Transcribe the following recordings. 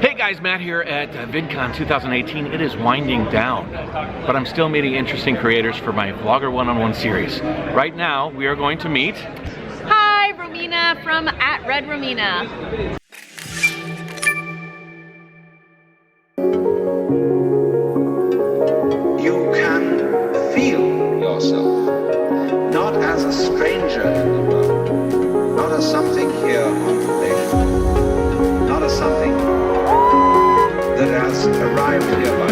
Hey guys, Matt here at Vidcon 2018. It is winding down, but I'm still meeting interesting creators for my Vlogger One-on-One series. Right now, we are going to meet... Hi, Romina from @Red Romina. You can feel yourself, not as a stranger in the world, not as something here on probation, not as something that has arrived here by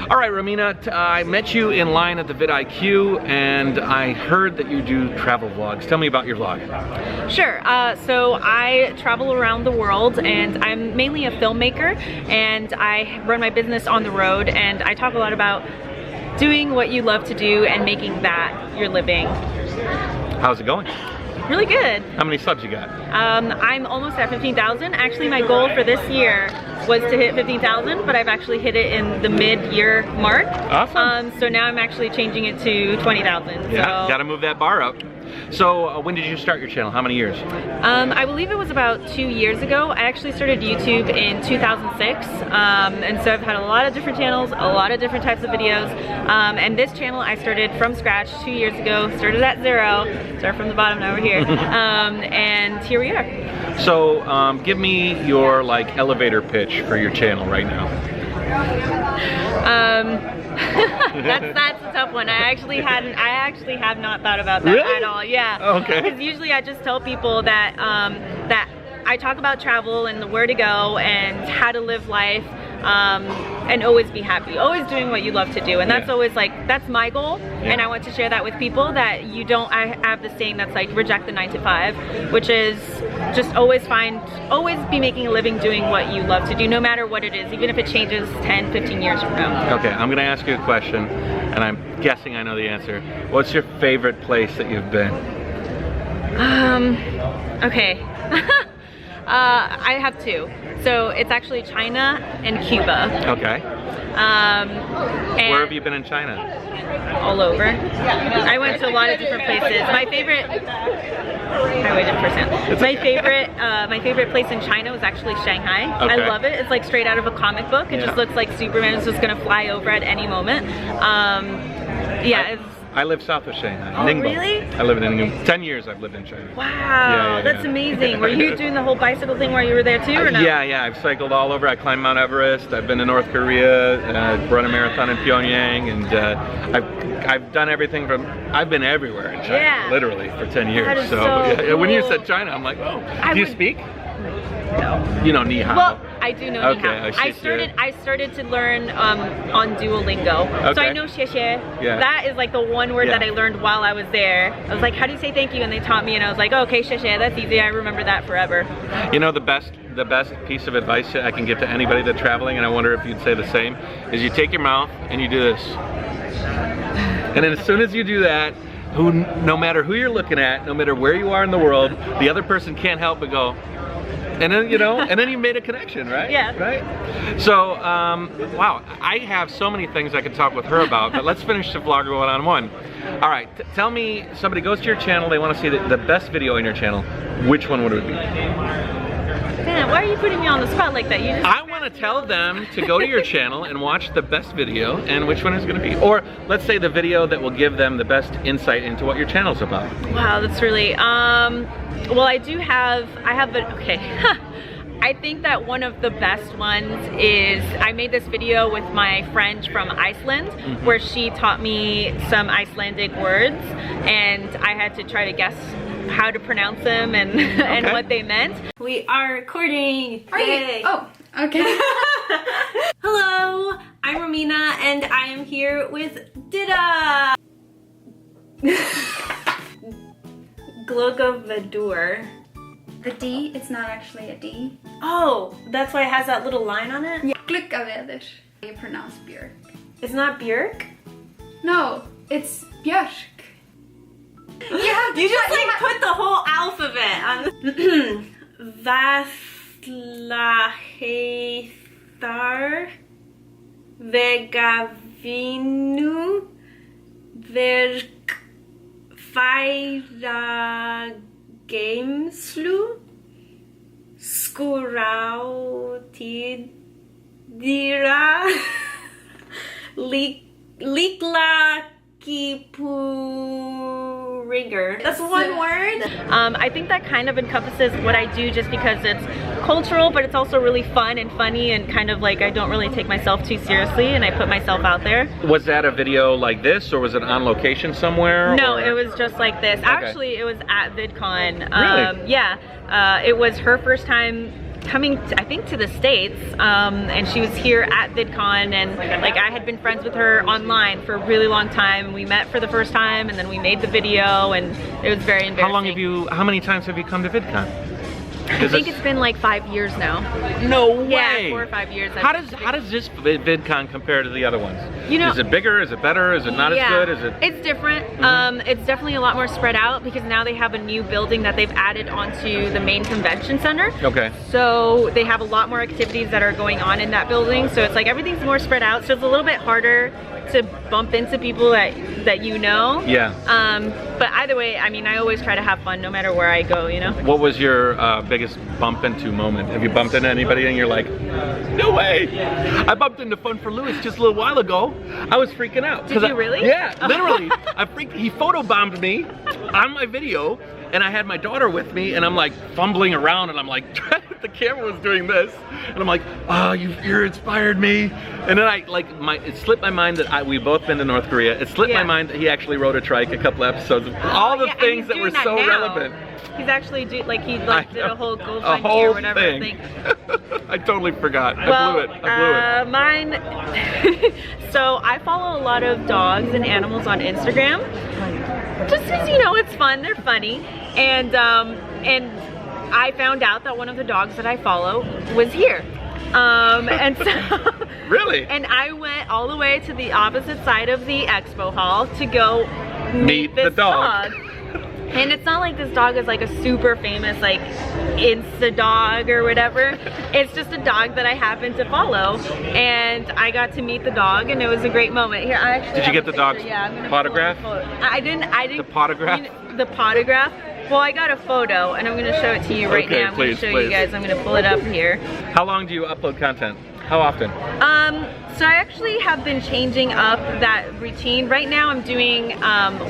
All right, Romina, I met you in line at the vidIQ, and I heard that you do travel vlogs. Tell me about your vlog. Sure, so I travel around the world and I'm mainly a filmmaker and I run my business on the road and I talk a lot about doing what you love to do and making that your living. How's it going? Really good. How many subs you got? I'm almost at 15,000. Actually, my goal for this year was to hit 15,000, but I've actually hit it in the mid-year mark. Awesome. So now I'm actually changing it to 20,000. Yeah, so. gotta move that bar up. So when did you start your channel? How many years? I believe it was about 2 years ago. I actually started YouTube in 2006, and so I've had a lot of different channels, a lot of different types of videos, and this channel I started from scratch 2 years ago, started at zero, started from the bottom, now we're here, and here we are. So give me your elevator pitch for your channel right now. That's a tough one. I actually have not thought about that at all. Yeah. Okay. Because usually I just tell people that that I talk about travel and where to go and how to live life, and always be happy, always doing what you love to do, and that's always that's my goal, and I want to share that with people, that you don't, I have this saying that's reject the 9 to 5, which is just always be making a living doing what you love to do, no matter what it is, even if it changes 10, 15 years from now. Okay, I'm gonna ask you a question, and I'm guessing I know the answer. What's your favorite place that you've been? Okay. I have two. So it's actually China and Cuba. Okay. And where have you been in China? All over. I went to a lot of different places. My favorite, my favorite place in China was actually Shanghai. Okay. I love it. It's like straight out of a comic book. It just looks like Superman is just gonna fly over at any moment. I live south of Shanghai. Oh, Ningbo. really? I live in Ningbo. 10 years I've lived in China. Wow, that's amazing. Were you doing the whole bicycle thing while you were there too, or no? Yeah, I've cycled all over. I climbed Mount Everest. I've been to North Korea, run a marathon in Pyongyang, and I've done everything from, I've been everywhere in China, literally, for 10 years. That is so cool. When you said China, I'm like, oh, do you speak? No. You know ni hao? Well, I do know ni hao. I started to learn on Duolingo. Okay. So I know xie xie. Yeah. That is like the one word that I learned while I was there. I was like, how do you say thank you? And they taught me, and I was like, oh, okay, xie xie, that's easy. I remember that forever. You know, the best piece of advice I can give to anybody that's traveling, and I wonder if you'd say the same, is you take your mouth and you do this. And then as soon as you do that, no matter who you're looking at, no matter where you are in the world, the other person can't help but go, and then, and then you made a connection, right? Yeah. Right? So, wow, I have so many things I could talk with her about, but let's finish the Vlogger One-on-One. All right, tell me, somebody goes to your channel, they want to see the best video on your channel, which one would it be? Man, why are you putting me on the spot like that? I want to tell them to go to your channel and watch the best video, and which one is going to be. Or let's say the video that will give them the best insight into what your channel's about. Wow, that's really, well, I think that one of the best ones is, I made this video with my friend from Iceland, where she taught me some Icelandic words, and I had to try to guess how to pronounce them and, and what they meant. We are recording. Are you? Oh, okay. Hello, I'm Romina, and I am here with Dida. Glogovadur. The D, it's not actually a D. Oh, that's why it has that little line on it? Yeah. Gluggaveður. You pronounce Björk. It's not Björk? No, it's Björk. You just put the whole alphabet on. Vaslaheithar Vegavinu Verk Vaira Gameslu Skurautidira Likla Kipuriger. That's one word. I think that kind of encompasses what I do just because it's cultural, but it's also really fun and funny and kind of like I don't really take myself too seriously and I put myself out there. Was that a video like this or was it on location somewhere? No, or? it was just like this. Okay. Actually, it was at Vidcon. Really? Yeah. It was her first time coming, I think, to the States, and she was here at Vidcon, and like I had been friends with her online for a really long time. We met for the first time, and then we made the video, and it was very embarrassing. How many times have you come to Vidcon? I think it's been like 5 years now. No way! Yeah, 4 or 5 years. How does this Vidcon compare to the other ones? You know, is it bigger? Is it better? Is it not as good? Is it? It's different. It's definitely a lot more spread out because now they have a new building that they've added onto the main convention center. Okay. So they have a lot more activities that are going on in that building. So it's like everything's more spread out. So it's a little bit harder to bump into people that you know. Yeah. But either way, I mean, I always try to have fun no matter where I go, you know? What was your biggest bump into moment? Have you bumped into anybody and you're like, no way! I bumped into Fun for Lewis just a little while ago. I was freaking out. Did you really? Yeah, literally. He photobombed me on my video and I had my daughter with me and I'm like fumbling around and I'm like, the camera was doing this. And I'm like, oh, you're inspired me. And then it slipped my mind that we both been to North Korea. It slipped my mind that he actually rode a trike a couple episodes. All the things that were so relevant. He's actually did a whole GoFundMe or whatever thing. I totally forgot. I blew it. Mine. So I follow a lot of dogs and animals on Instagram. Just because, you know, it's fun. They're funny. And I found out that one of the dogs that I follow was here. And so really? And I went all the way to the opposite side of the expo hall to go meet this dog. And it's not like this dog is like a super famous like Insta dog or whatever. It's just a dog that I happen to follow, and I got to meet the dog, and it was a great moment. Here, I actually did you get the dog's photograph? I didn't. The photograph? The photograph. Well, I got a photo, and I'm going to show it to you right now. I'm going to show you guys. I'm going to pull it up here. How long do you upload content? How often? So I actually have been changing up that routine. Right now I'm doing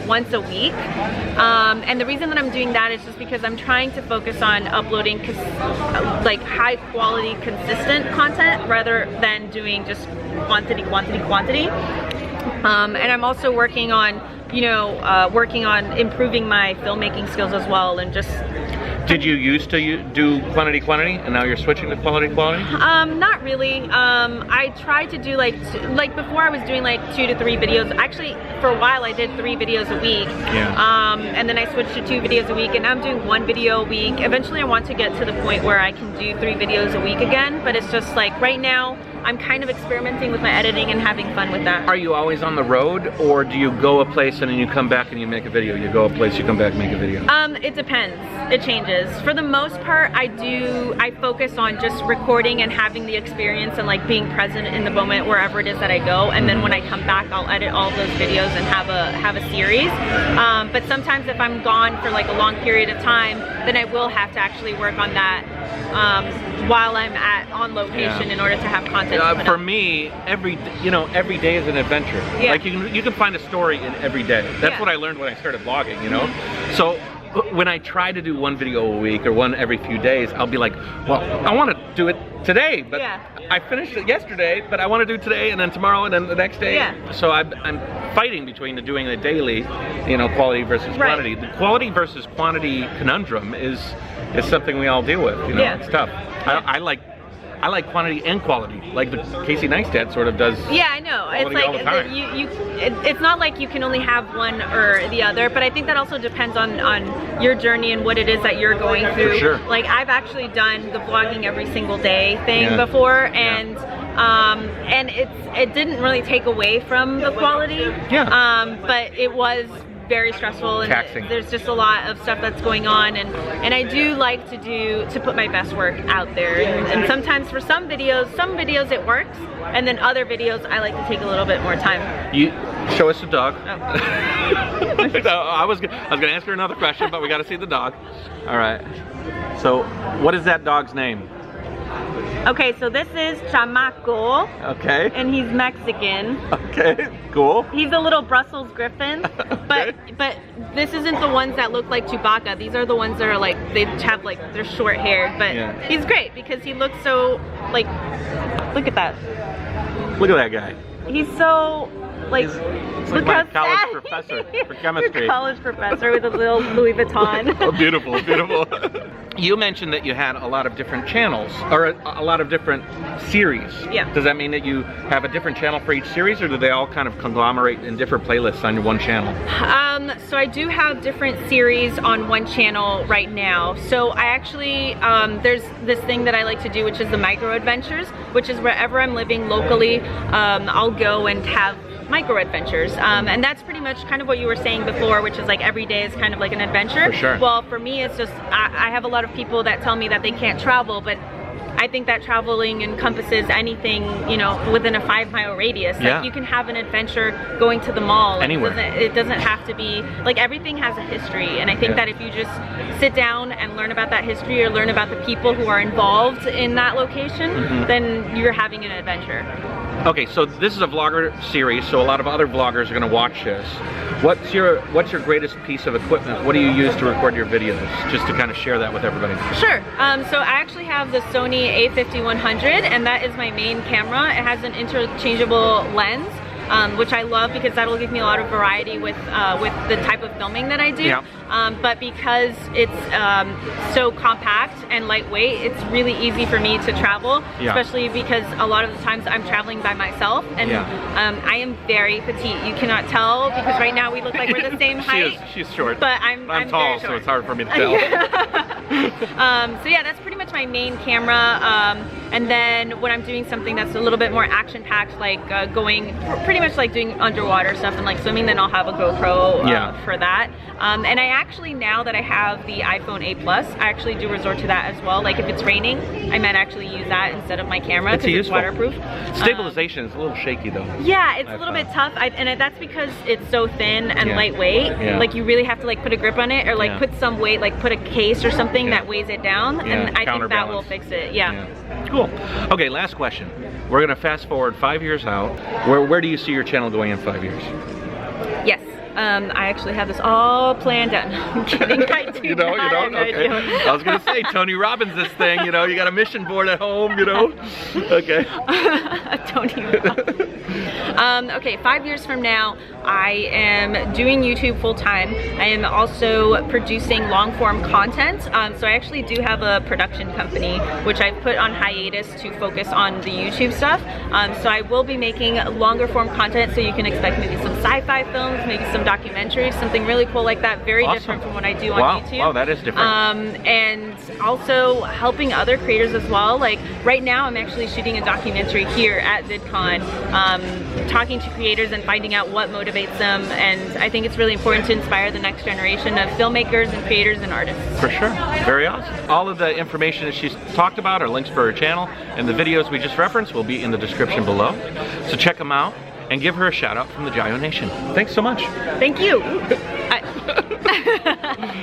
once a week. And the reason that I'm doing that is just because I'm trying to focus on uploading like high quality, consistent content rather than doing just quantity. And I'm also working on, you know, working on improving my filmmaking skills as well, and just. Did you used to do quantity and now you're switching to quality? Not really. I tried to do like before I was doing like 2 to 3 videos. Actually, for a while I did 3 videos a week. Yeah. And then I switched to 2 videos a week, and now I'm doing 1 video a week. Eventually I want to get to the point where I can do 3 videos a week again, but it's just like right now I'm kind of experimenting with my editing and having fun with that. Are you always on the road, or do you go a place and then you come back and you make a video? You go a place, you come back, make a video? It depends. It changes. For the most part, I focus on just recording and having the experience and like being present in the moment wherever it is that I go. And then when I come back, I'll edit all of those videos and have a series. But sometimes if I'm gone for like a long period of time, then I will have to actually work on that while I'm on location in order to have content. For me, every day is an adventure. Yeah. Like you can find a story in every day. That's what I learned when I started vlogging, you know? So when I try to do 1 video a week or 1 every few days, I'll be like, well, I want to do it today, but I finished it yesterday, but I want to do today and then tomorrow and then the next day. Yeah. So I'm fighting between doing the daily, you know, quality versus quantity. The quality versus quantity conundrum is something we all deal with, you know? It's tough. I like quantity and quality, like the Casey Neistat sort of does. Yeah, I know. It's like it's not like you can only have one or the other, but I think that also depends on your journey and what it is that you're going through. For sure. Like I've actually done the vlogging every single day thing before, and it didn't really take away from the quality. Yeah. But it was very stressful, and taxing. There's just a lot of stuff that's going on, and I do like to put my best work out there, and sometimes for some videos it works, and then other videos I like to take a little bit more time. You show us the dog. Oh. So I was gonna ask her another question, but we got to see the dog. All right. So, what is that dog's name? Okay, so this is Chamaco, Okay. and he's Mexican. Okay. Cool. He's a little Brussels Griffin, but this isn't the ones that look like Chewbacca. These are the ones that are like, they have like, they're short haired, but Yeah. he's great because he looks so, like, look at that. Look at that guy. He's so, like, It's look like my how college sad professor he is. for chemistry. Your college professor with a little Louis Vuitton. Oh, beautiful, beautiful. You mentioned that you had a lot of different channels, or a lot of different series. Yeah. Does that mean that you have a different channel for each series, or do they all kind of conglomerate in different playlists on your one channel? So I do have different series on one channel right now. So I actually, there's this thing that I like to do, which is the micro adventures, which is wherever I'm living locally, I'll go and have micro adventures, and that's pretty much kind of what you were saying before, which is like every day is kind of like an adventure. For sure. Well, for me, it's just I have a lot of people that tell me that they can't travel, but I think that traveling encompasses anything, you know, within a 5-mile radius. Yeah. Like you can have an adventure going to the mall. Anywhere. It doesn't have to be, like, everything has a history, and I think that if you just sit down and learn about that history or learn about the people who are involved in that location, then you're having an adventure. Okay, so this is a vlogger series, so a lot of other vloggers are going to watch this. What's your greatest piece of equipment? What do you use to record your videos? Just to kind of share that with everybody. Sure. So I actually have the Sony a5100, and that is my main camera. It has an interchangeable lens, which I love because that'll give me a lot of variety with the type of filming that I do. Yeah. But because it's so compact and lightweight, it's really easy for me to travel, especially because a lot of the times I'm traveling by myself, and I am very petite. You cannot tell because right now we look like we're the same height. She's short. But I'm tall, very short. so it's hard for me to tell. So yeah, that's pretty much my main camera. And then when I'm doing something that's a little bit more action-packed, like going pretty much like doing underwater stuff and like swimming, then I'll have a GoPro for that. And I actually, now that I have the iPhone 8 Plus, I actually do resort to that as well. Like if it's raining, I might actually use that instead of my camera because it's waterproof. Stabilization is a little shaky though. Yeah, it's a little bit tough, and that's because it's so thin and lightweight. Like you really have to like put a grip on it, or like put some weight, like put a case or something that weighs it down, and I think that will fix it. Cool. Okay, last question. We're gonna fast forward 5 years out. Where do you see your channel going in 5 years? Yes. I actually have this all planned out. I'm kidding. I do You don't? Okay. I was gonna say, Tony Robbins this thing, you know, you got a mission board at home, you know? Okay. Tony Robbins. Okay, 5 years from now, I am doing YouTube full time. I am also producing long form content. So I actually do have a production company, which I've put on hiatus to focus on the YouTube stuff. So I will be making longer form content, so you can expect maybe some sci-fi films, maybe some documentaries, something really cool like that. Very different from what I do on YouTube. Wow, that is different. And also helping other creators as well. Like right now, I'm actually shooting a documentary here at Vidcon, talking to creators and finding out what motivates them. And I think it's really important to inspire the next generation of filmmakers and creators and artists. For sure. Very awesome. All of the information that she's talked about, or links for her channel, and the videos we just referenced will be in the description below. So check them out and give her a shout out from the JaYoe Nation. Thanks so much. Thank you.